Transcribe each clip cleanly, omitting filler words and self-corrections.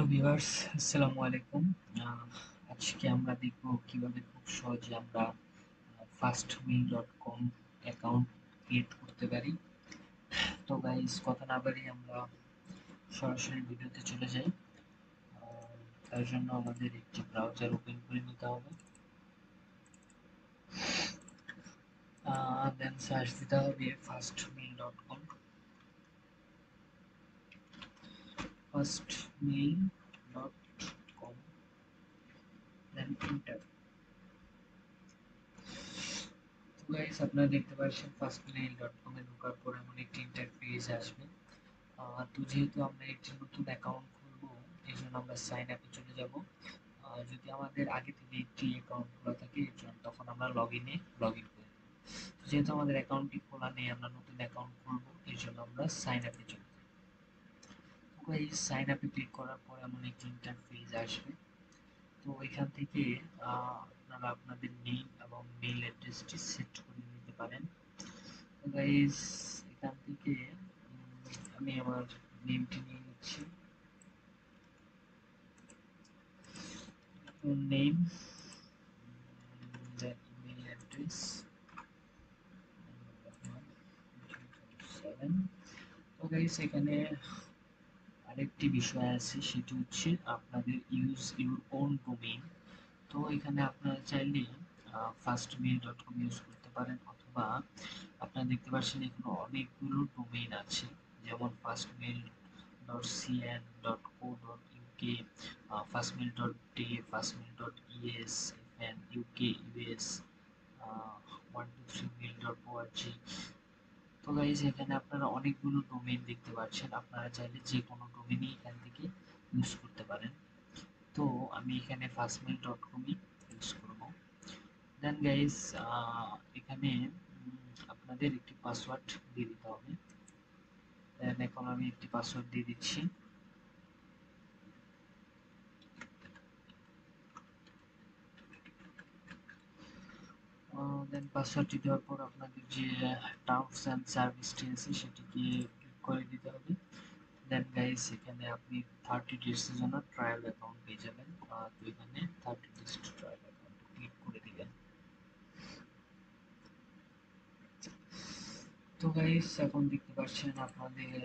Hello viewers, আসসালামু আলাইকুম। আহ, আজকে আমরা দেখব কিভাবে খুব সহজে আমরা fastmail.com অ্যাকাউন্ট ক্রিয়েট করতে পারি। তো গাইস, কথা না বাড়িয়ে আমরা সরাসরি ভিডিওতে চলে যাই। তার জন্য আমাদের একটি ব্রাউজার ওপেন করে নিতে হবে। দেন সার্চ দিতে হবে fastmail.com, fastmail.com, দেন এন্টার। তো গাইস, আপনারা দেখতে পাচ্ছেন fastmail.com এ ঢোকার পর এমন একটি ইন্টারফেস আসবে। তো যেহেতু আমরা একটি নতুন অ্যাকাউন্ট খুলবো, এই জন্য আমরা সাইন আপে চলে যাব। যদি আমাদের আগে থেকে একটি অ্যাকাউন্ট খোলা থাকে তখন আমরা লগ ইন করে নেব। যেহেতু আমাদের অ্যাকাউন্টটি খোলা নেই, আমরা নতুন অ্যাকাউন্ট খুলবো, এই জন্য আমরা সাইন আপে চলে যাই। তো এই সাইন আপে ক্লিক করার পর এমন একটি ইন্টারফেস আসবে। তো এখান থেকে আপনারা আপনাদের নেম এবং মেইল অ্যাড্রেসটি সেট করে নিতে পারেন। তো গাইস, এখান থেকে আমি আমার নেমটি নিয়ে নিচ্ছি। Name, the email address, 7. তো গাইস, এখানে আরেকটি বিষয় আছে, সেটি হচ্ছে আপনাদের ইউজ ইউর ওন ডোমেইন। তো এখানে আপনারা চাইলে fastmail.com ইউজ করতে পারেন, অথবা আপনারা দেখতে পাচ্ছেন এখানে অনেকগুলো ডোমেইন আছে, যেমন fastmail.cn.co.uk, fastmail.de, fastmail.es, and UK, US, 123mail.org। তো গাইজ, এখানে আপনারা অনেকগুলো ডোমেইন দেখতে পাচ্ছেন, আপনারা চাইলে যে কোনো ডোমেইনই এখান থেকে ইউজ করতে পারেন। তো আমি এখানে fastmail.com ইউজ করব। দেন গাইজ, এখানে আপনাদের একটি পাসওয়ার্ড দিয়ে দিতে হবে। দেন এখন আমি একটি পাসওয়ার্ড দিয়ে দিচ্ছি। দেন পাসওয়ার্ডটি দেওয়ার পর আপনাদের যে টার্মস অ্যান্ড সার্ভিসটি আছে সেটিকে ক্লিক করে দিতে হবে। দেন গাইস, এখানে আপনি 30 ডেজ এর জন্য ট্রায়াল অ্যাকাউন্ট পেয়ে যাবেন। তো এখানে 30 ডেজ ট্রায়াল অ্যাকাউন্ট ক্লিক করে দিবেন। তো গাইস, এখন দেখতে পাচ্ছেন আপনাদের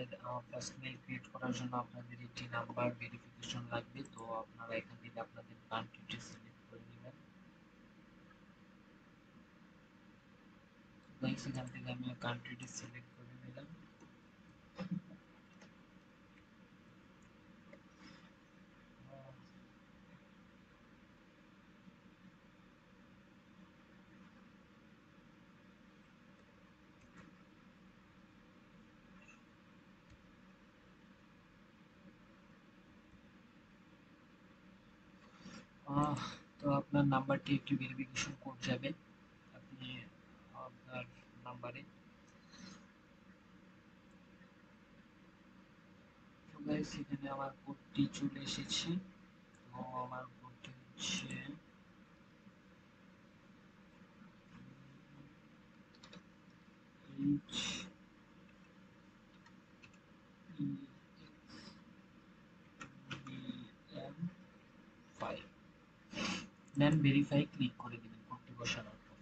ফার্স্ট মেইল ক্রিয়েট করার জন্য আপনাদের একটি নাম্বার ভেরিফিকেশন লাগবে। তো আপনারা এখান থেকে আপনাদের কান্ট্রিটি সিলেক্ট করে নেবেন। গাইস, এখান থেকে আমি কান্ট্রিটি সিলেক্ট করে নিলাম। তো আপনার নাম্বারটি একটি ভেরিফিকেশন কোড যাবে আপনি আপনার নাম্বারে। তো গাইস, এখানে আমার কোডটি চলে এসেছে। তো আমার কোডটি হচ্ছে HEXBM5। দেন ভেরিফাই ক্লিক করে দিবেন কোডটি বসানোর পর।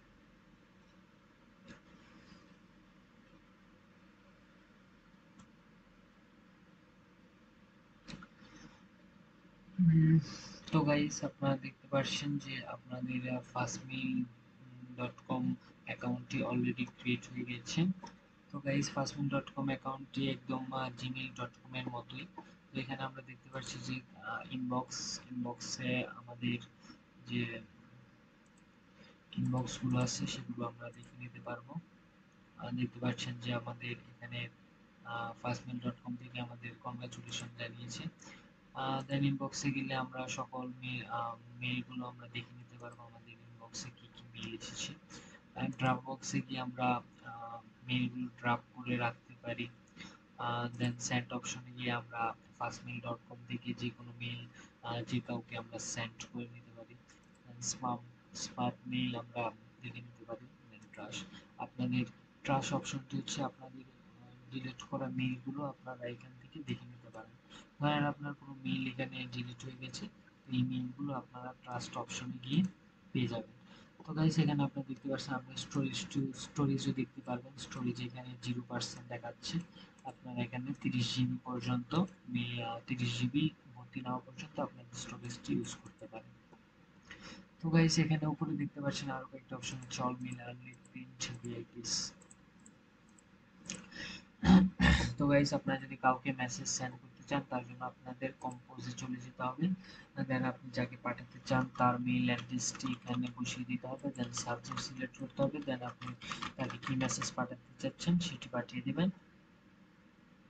তো গাইস, আপনারা দেখতে পাচ্ছেন যে আপনাদের fastmail.com অ্যাকাউন্টটি অলরেডি ক্রিয়েট হয়ে গেছে। তো গাইস, fastmail.com অ্যাকাউন্টটি একদম gmail.com এর মতোই। তো এখানে আমরা দেখতে পাচ্ছি যে ইনবক্সে আমাদের যে ইনবক্সগুলো আছে সেগুলো আমরা দেখে নিতে পারবো। দেখতে পাচ্ছেন যে আমাদের এখানে fastmail.com থেকে আমাদের কংগ্রাচুলেশন জানিয়েছে। দেন ইনবক্সে গেলে আমরা সকল মেইলগুলো আমরা দেখে নিতে পারবো, আমাদের ইনবক্সে কি কি মেইল এসেছে। ড্রাফট বক্সে গিয়ে আমরা মেইলগুলো ড্রাফট করে রাখতে পারি। দেন সেন্ড অপশনে গিয়ে আমরা fastmail.com থেকে যে কোনো মেইল যে কাউকে আমরা সেন্ড করে নিতে পারি। স্পাম স্পাম মেইল আমরা দেখে নিতে পারি। দেন ট্রাশ, আপনাদের ট্রাশ অপশনটি হচ্ছে আপনাদের ডিলিট করা মেইলগুলো আপনারা এখান থেকে দেখে নিতে পারেন। ধরেন আপনার কোনো মেইল এখানে ডিলিট হয়ে গেছে, তো এই মেইলগুলো আপনারা ট্রাস্ট অপশনে গিয়ে পেয়ে যাবেন। তো গাইস এখানে আপনি দেখতে পাচ্ছেন, আপনি স্টোরেজও দেখতে পারবেন। স্টোরেজ এখানে 0% দেখাচ্ছে। আপনারা এখানে 30 জিবি পর্যন্ত 30 জিবি ভর্তি নেওয়া পর্যন্ত আপনার স্টোরেজটি ইউজ করতে পারেন। তো গাইস এখানে উপরে দেখতে পাচ্ছেন আরো কয়েকটা অপশন আছে, অল মেইল, আনলিমিটেড, প্রিন্ট, ভিআইপিস। তো গাইস আপনারা যদি কাউকে মেসেজ সেন্ড করতে চান, তার জন্য আপনাদের কম্পোজে চলে যেতে হবে। দেন আপনি যাকে পাঠাতে চান তার মেইল অ্যাড্রেসটি এখানে বসিয়ে দিতে হবে। দেন সাবজেক্ট সিলেক্ট করতে হবে। দেন আপনি তাকে কি মেসেজ পাঠাতে চাচ্ছেন সেটি পাঠিয়ে দিবেন।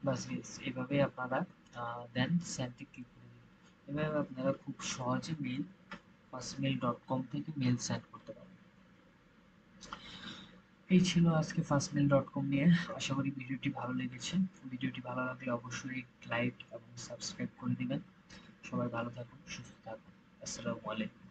বাস এভাবে আপনারা দেন সেন্ডে ক্লিক করে দিবেন। এভাবে আপনারা খুব সহজে মেইল fastmail.com থেকে মেইল সেন্ড করতে পারেন। এই ছিল আজকে fastmail.com নিয়ে। আশা করি ভিডিওটি ভালো লেগেছে। ভিডিওটি ভালো লাগলে অবশ্যই লাইক এবং সাবস্ক্রাইব করে দিবেন। সবাই ভালো থাকুন, সুস্থ থাকুন। আসসালামু আলাইকুম।